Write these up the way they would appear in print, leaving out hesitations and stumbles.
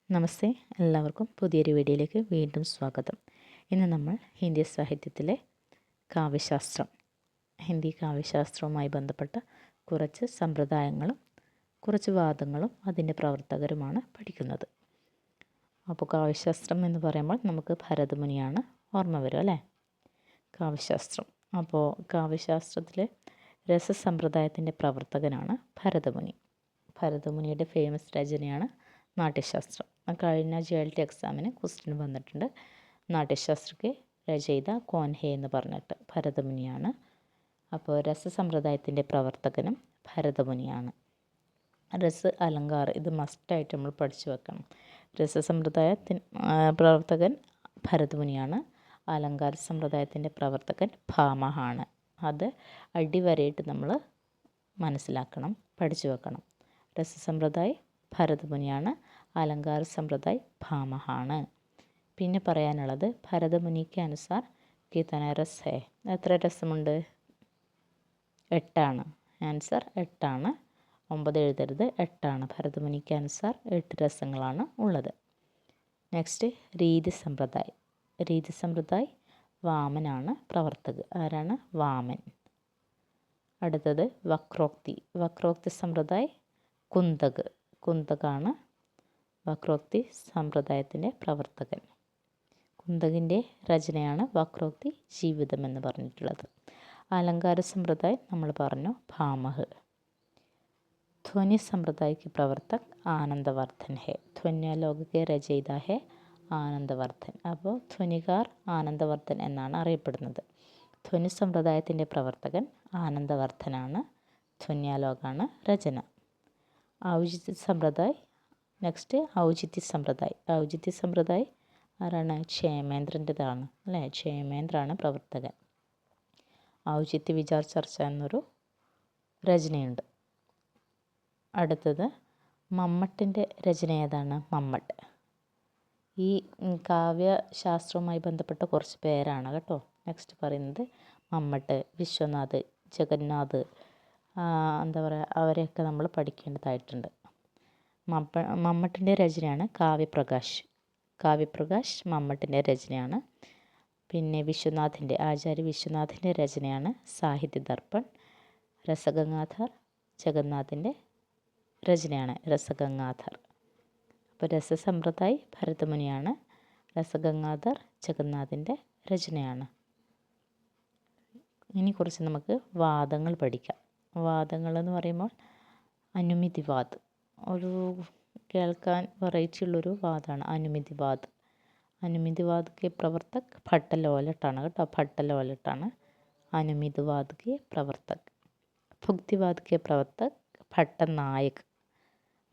നമസ്തേ, എല്ലാവർക്കും പുതിയൊരു വീഡിയോയിലേക്ക് വീണ്ടും സ്വാഗതം. ഇന്ന് നമ്മൾ ഹിന്ദി സാഹിത്യത്തിലെ കാവ്യശാസ്ത്രം, ഹിന്ദി കാവ്യശാസ്ത്രവുമായി ബന്ധപ്പെട്ട കുറച്ച് സമ്പ്രദായങ്ങളും കുറച്ച് വാദങ്ങളും അതിൻ്റെ പ്രവർത്തകരുമാണ് പഠിക്കുന്നത്. അപ്പോൾ കാവ്യശാസ്ത്രം എന്ന് പറയുമ്പോൾ നമുക്ക് ഭരതമുനിയാണ് ഓർമ്മ വരും അല്ലേ? കാവ്യശാസ്ത്രം. അപ്പോൾ കാവ്യശാസ്ത്രത്തിലെ രസസമ്പ്രദായത്തിൻ്റെ പ്രവർത്തകനാണ് ഭരതമുനി. ഭരതമുനിയുടെ ഫേമസ് രചനയാണ് നാട്യശാസ്ത്രം. കഴിഞ്ഞ JLT എക്സാമിന് ക്വസ്റ്റ്യൻ വന്നിട്ടുണ്ട്. നാട്യശാസ്ത്രക്ക് രചയിത കോൻ ഹേ എന്ന് പറഞ്ഞിട്ട് ഭരതമുനിയാണ്. അപ്പോൾ രസസമ്പ്രദായത്തിൻ്റെ പ്രവർത്തകനും ഭരതമുനിയാണ്. രസ് അലങ്കാർ ഇത് മസ്റ്റായിട്ട് നമ്മൾ പഠിച്ചു വെക്കണം. രസസമ്പ്രദായത്തിന് പ്രവർത്തകൻ ഭരതമുനിയാണ്. അലങ്കാര സമ്പ്രദായത്തിൻ്റെ പ്രവർത്തകൻ ഭാമഹാണ്. അത് അടിവരയിട്ട് നമ്മൾ മനസ്സിലാക്കണം, പഠിച്ചു വെക്കണം. രസസമ്പ്രദായ ഭരതമുനിയാണ്, അലങ്കാര സമ്പ്രദായ ഭാമഹാണ്. പിന്നെ പറയാനുള്ളത് ഭരതമുനിക്ക് അനുസാർ കിതന രസ് ഹേ. എത്ര രസമുണ്ട്? 8 ആൻസർ 8. 9 എഴുതരുത്, 8. ഭരതമുനിക്ക് അനുസാർ 8 രസങ്ങളാണ് ഉള്ളത്. നെക്സ്റ്റ് രീതി സമ്പ്രദായ. രീതി സമ്പ്രദായ വാമനാണ് പ്രവർത്തകർ. ആരാണ്? വാമൻ. അടുത്തത് വക്രോക്തി. വക്രോക്തി സമ്പ്രദായ കുന്തകാണ് വക്രോക്തി സമ്പ്രദായത്തിൻ്റെ പ്രവർത്തകൻ. കുന്തകിൻ്റെ രചനയാണ് വക്രോക്തി ജീവിതം എന്ന് പറഞ്ഞിട്ടുള്ളത്. അലങ്കാര സമ്പ്രദായം നമ്മൾ പറഞ്ഞു, ഭാമഹ്. ധ്വനി സമ്പ്രദായക്ക് പ്രവർത്തക് ആനന്ദവർദ്ധൻ ഹേ. ധ്വന്യാലോകത്തെ രചയിത ഹേ ആനന്ദവർദ്ധൻ. അപ്പോൾ ധ്വനികാർ ആനന്ദവർദ്ധൻ എന്നാണ് അറിയപ്പെടുന്നത്. ധ്വനി സമ്പ്രദായത്തിൻ്റെ പ്രവർത്തകൻ ആനന്ദവർദ്ധനാണ്. ധ്വന്യാലോകാണ് രചന. ഔചിത്യ സമ്പ്രദായ. നെക്സ്റ്റ് ഔചിത്യ സമ്പ്രദായ. ഔചിത്യ സമ്പ്രദായ ആരാണ്? ക്ഷേമേന്ദ്രൻ്റെതാണ് അല്ലേ? ക്ഷേമേന്ദ്രാണ് പ്രവർത്തകൻ. ഔചിത്യ വിചാർ ചർച്ച എന്നൊരു രചനയുണ്ട്. അടുത്തത് മമ്മട്ടിൻ്റെ രചന ഏതാണ്? മമ്മട്ട്. ഈ കാവ്യശാസ്ത്രവുമായി ബന്ധപ്പെട്ട കുറച്ച് പേരാണ് കേട്ടോ നെക്സ്റ്റ് പറയുന്നത്. മമ്മട്ട്, വിശ്വനാഥ്, ജഗന്നാഥ്, എന്താ പറയുക, അവരെയൊക്കെ നമ്മൾ പഠിക്കേണ്ടതായിട്ടുണ്ട്. മമ്മട്ടിൻ്റെ രചനയാണ് കാവ്യപ്രകാശ്. കാവ്യപ്രകാശ് മമ്മട്ടിൻ്റെ രചനയാണ്. പിന്നെ വിശ്വനാഥിൻ്റെ, ആചാര്യ വിശ്വനാഥിൻ്റെ രചനയാണ് സാഹിത്യ ദർപ്പൺ. രസഗംഗാധർ ജഗന്നാഥിൻ്റെ രചനയാണ് രസഗംഗാധർ. അപ്പോൾ രസസമ്പ്രദായ ഭരതമുനിയാണ്. രസഗംഗാധർ ജഗന്നാഥിൻ്റെ രചനയാണ്. ഇനി കുറച്ച് നമുക്ക് വാദങ്ങൾ പഠിക്കാം. വാദങ്ങൾ എന്ന് പറയുമ്പോൾ അനുമിതിവാദ്, ഒരു കേൾക്കാൻ വെറൈറ്റി ഉള്ളൊരു വാദമാണ് അനുമിതിവാദ്. അനുമിതിവാദ് കെ പ്രവർത്തക് ഭട്ടലോലട്ടാണ് കേട്ടോ. ഭട്ടലോലട്ടാണ് അനുമിതിവാദ് കെ പ്രവർത്തക്. ഭുക്തിവാദ് കെ പ്രവർത്തക് ഭട്ടനായക്.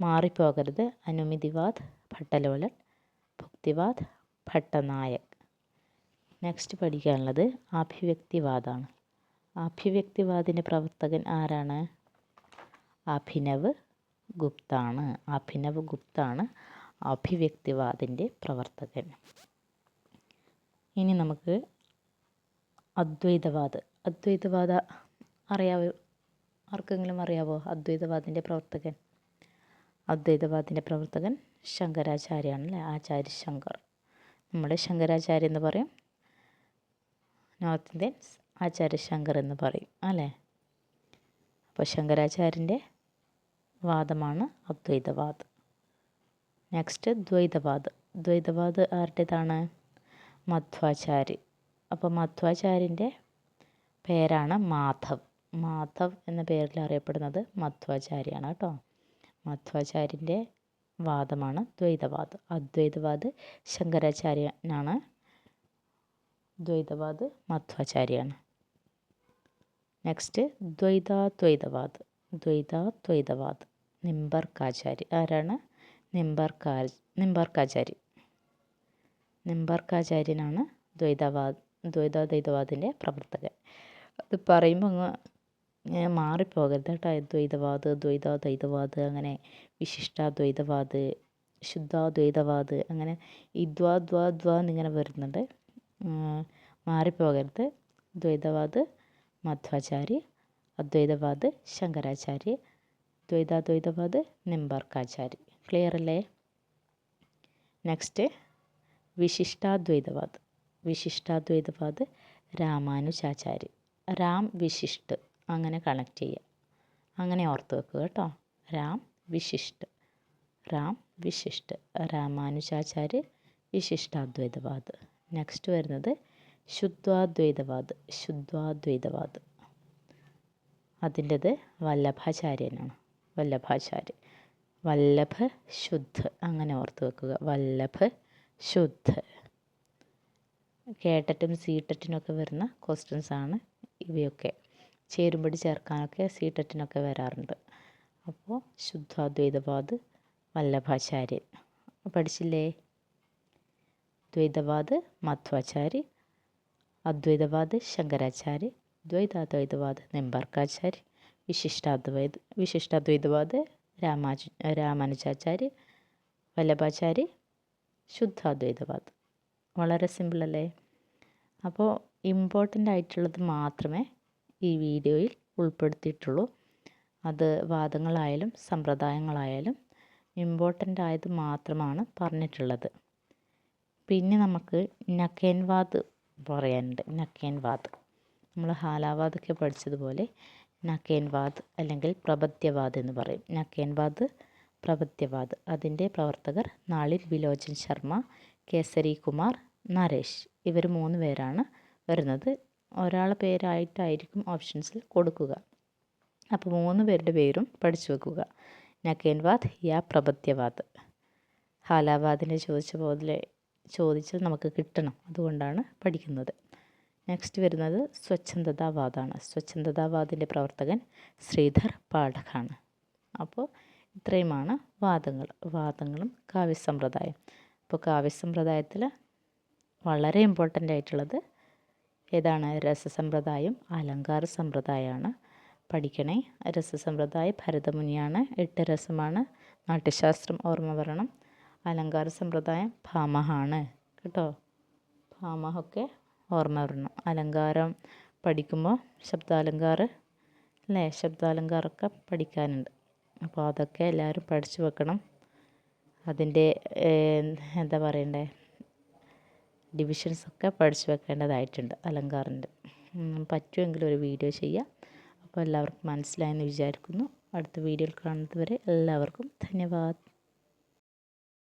മാറിപ്പോകരുത്. അനുമിതിവാദ് ഭട്ടലോലട്ട്, ഭുക്തിവാദ് ഭട്ടനായക്. നെക്സ്റ്റ് പഠിക്കാനുള്ളത് അഭിവ്യക്തിവാദമാണ്. അഭിവ്യക്തിവാദിൻ്റെ പ്രവർത്തകൻ ആരാണ്? അഭിനവ് ഗുപ്താണ്. അഭിനവ് ഗുപ്താണ് അഭിവ്യക്തിവാദിൻ്റെ പ്രവർത്തകൻ. ഇനി നമുക്ക് അദ്വൈതവാദ്. അദ്വൈതവാദ അറിയാവോ? ആർക്കെങ്കിലും അറിയാവോ അദ്വൈതവാദിൻ്റെ പ്രവർത്തകൻ? അദ്വൈതവാദിൻ്റെ പ്രവർത്തകൻ ശങ്കരാചാര്യാണല്ലേ, ആചാര്യ ശങ്കർ. നമ്മുടെ ശങ്കരാചാര്യ എന്ന് പറയും, നോർത്ത് ഇന്ത്യൻസ് ആചാര്യ ശങ്കർ എന്ന് പറയും അല്ലേ. അപ്പോൾ ശങ്കരാചാര്യൻ്റെ വാദമാണ് അദ്വൈതവാദ്. നെക്സ്റ്റ് ദ്വൈതവാദ്. ദ്വൈതവാദ് ആരുടേതാണ്? മധ്വാചാര്യ. അപ്പോൾ മധ്വാചാര്യൻ്റെ പേരാണ് മാധവ്. മാധവ് എന്ന പേരിൽ അറിയപ്പെടുന്നത് മധ്വാചാര്യാണ് കേട്ടോ. മധ്വാചാര്യൻ്റെ വാദമാണ് ദ്വൈതവാദ്. അദ്വൈതവാദ് ശങ്കരാചാര്യനാണ്, ദ്വൈതവാദ് മധ്വാചാര്യാണ്. നെക്സ്റ്റ് ദ്വൈതാദ്വൈതവാദ്. ദ്വൈതാദ്വൈതവാദ് നിംബർക്കാചാര്യ. ആരാണ്? നിംബർക്കാചാര്യ. നിംബർക്കാചാര്യനാണ് ദ്വൈതാദ്വൈതവാദിൻ്റെ പ്രവർത്തകൻ. അത് പറയുമ്പോൾ അങ്ങ് മാറിപ്പോകരുത് കേട്ടോ. ദ്വൈതവാദ്, ദ്വൈതാദ്വൈതവാദ്, അങ്ങനെ വിശിഷ്ടാദ്വൈതവാദ്, ശുദ്ധാദ്വൈതവാദ്, അങ്ങനെ ദ്വാ എന്നിങ്ങനെ വരുന്നുണ്ട്. മാറിപ്പോകരുത്. ദ്വൈതവാദ് മധ്വാചാര്യ, അദ്വൈതവാദ് ശങ്കരാചാര്യ, ദ്വൈതാദ്വൈതവാദ് നിംബർക്കാചാര്യ. ക്ലിയർ അല്ലേ? നെക്സ്റ്റ് വിശിഷ്ടാദ്വൈതവാദ്. വിശിഷ്ടാദ്വൈതവാദ് രാമാനുജാചാര്യ. രാം വിശിഷ്ട് അങ്ങനെ കണക്ട് ചെയ്യുക, അങ്ങനെ ഓർത്ത് വെക്കുക കേട്ടോ. രാം വിശിഷ്ട്, രാം വിശിഷ്ട്, രാമാനുജാചാര്യ വിശിഷ്ടാദ്വൈതവാദ്. നെക്സ്റ്റ് വരുന്നത് ശുദ്ധാദ്വൈതവാദ്. ശുദ്ധാദ്വൈതവാദ് അതിൻ്റെത് വല്ലഭാചാര്യനാണ്. വല്ലഭാചാര്യൻ. വല്ലഭ് ശുദ്ധ് അങ്ങനെ ഓർത്ത് വെക്കുക. വല്ലഭ് ശുദ്ധ്. കേട്ടറ്റും സീട്ടറ്റിനൊക്കെ വരുന്ന ക്വസ്റ്റ്യൻസ് ആണ് ഇവയൊക്കെ. ചേരുംപടി ചേർക്കാനൊക്കെ സീട്ടറ്റിനൊക്കെ വരാറുണ്ട്. അപ്പോൾ ശുദ്ധാദ്വൈതവാദ് വല്ലഭാചാര്യൻ പഠിച്ചില്ലേ? ദ്വൈതവാദ് മധ്വാചാര്യ, അദ്വൈതവാദ് ശങ്കരാചാര്യ, ദ്വൈതാദ്വൈതവാദ് നിംബാർക്കാചാര്യ, വിശിഷ്ടാദ്വൈതവാദ് രാമാനുജാചാര്യ, വല്ലഭാചാര്യ, ശുദ്ധാദ്വൈതവാദ്. വളരെ സിമ്പിളല്ലേ? അപ്പോൾ ഇമ്പോർട്ടൻ്റ് ആയിട്ടുള്ളത് മാത്രമേ ഈ വീഡിയോയിൽ ഉൾപ്പെടുത്തിയിട്ടുള്ളൂ. അത് വാദങ്ങളായാലും സമ്പ്രദായങ്ങളായാലും ഇമ്പോർട്ടൻ്റ് ആയത് മാത്രമാണ് പറഞ്ഞിട്ടുള്ളത്. പിന്നെ നമുക്ക് നഖേൻവാദ് പറയാനുണ്ട്. നഖേൻവാദ് നമ്മൾ ഹാലാവാദൊക്കെ പഠിച്ചതുപോലെ നഖേൻവാദ് അല്ലെങ്കിൽ പ്രപത്യവാദ് എന്ന് പറയും. നഖേൻവാദ്, പ്രപത്യവാദ്. അതിൻ്റെ പ്രവർത്തകർ നാളിൽ വിലോചൻ ശർമ്മ, കേസരി കുമാർ, നരേഷ്. ഇവർ 3 പേരാണ് വരുന്നത്. ഒരാളെ പേരായിട്ടായിരിക്കും ഓപ്ഷൻസിൽ കൊടുക്കുക. അപ്പോൾ 3 പേരുടെ പേരും പഠിച്ചു വെക്കുക. നഖേൻവാദ് യാ പ്രപത്യവാദ്. ഹാലാവാദിനെ ചോദിച്ചാൽ നമുക്ക് കിട്ടണം, അതുകൊണ്ടാണ് പഠിക്കുന്നത്. നെക്സ്റ്റ് വരുന്നത് സ്വച്ഛന്ദതാവാദാണ്. സ്വച്ഛന്ദതാവാദിൻ്റെ പ്രവർത്തകൻ ശ്രീധർ പാഠകാണ്. അപ്പോൾ ഇത്രയുമാണ് വാദങ്ങളും കാവ്യസമ്പ്രദായം. അപ്പോൾ കാവ്യസമ്പ്രദായത്തിൽ വളരെ ഇമ്പോർട്ടൻ്റ് ആയിട്ടുള്ളത് ഏതാണ്? രസസമ്പ്രദായം, അലങ്കാര സമ്പ്രദായമാണ്. പഠിക്കണേ. രസസമ്പ്രദായം ഭരതമുനിയാണ്. 8 രസമാണ്. നാട്യശാസ്ത്രം ഓർമ്മ വരണം. അലങ്കാര സമ്പ്രദായം ഭാമഹാണ് കേട്ടോ. ഭാമഹൊക്കെ ഓർമ്മ വരണം. അലങ്കാരം പഠിക്കുമ്പോൾ ശബ്ദാലങ്കാരം അല്ലേ, ശബ്ദാലങ്കാരമൊക്കെ പഠിക്കാനുണ്ട്. അപ്പോൾ അതൊക്കെ എല്ലാവരും പഠിച്ചു വെക്കണം. അതിൻ്റെ എന്താ പറയണ്ടേ, ഡിവിഷൻസൊക്കെ പഠിച്ചു വെക്കേണ്ടതായിട്ടുണ്ട് അലങ്കാറിൻ്റെ. പറ്റുമെങ്കിൽ ഒരു വീഡിയോ ചെയ്യാം. അപ്പോൾ എല്ലാവർക്കും മനസ്സിലായെന്ന് വിചാരിക്കുന്നു. അടുത്ത വീഡിയോയിൽ കാണുന്നത് വരെ എല്ലാവർക്കും ധന്യവാദ്.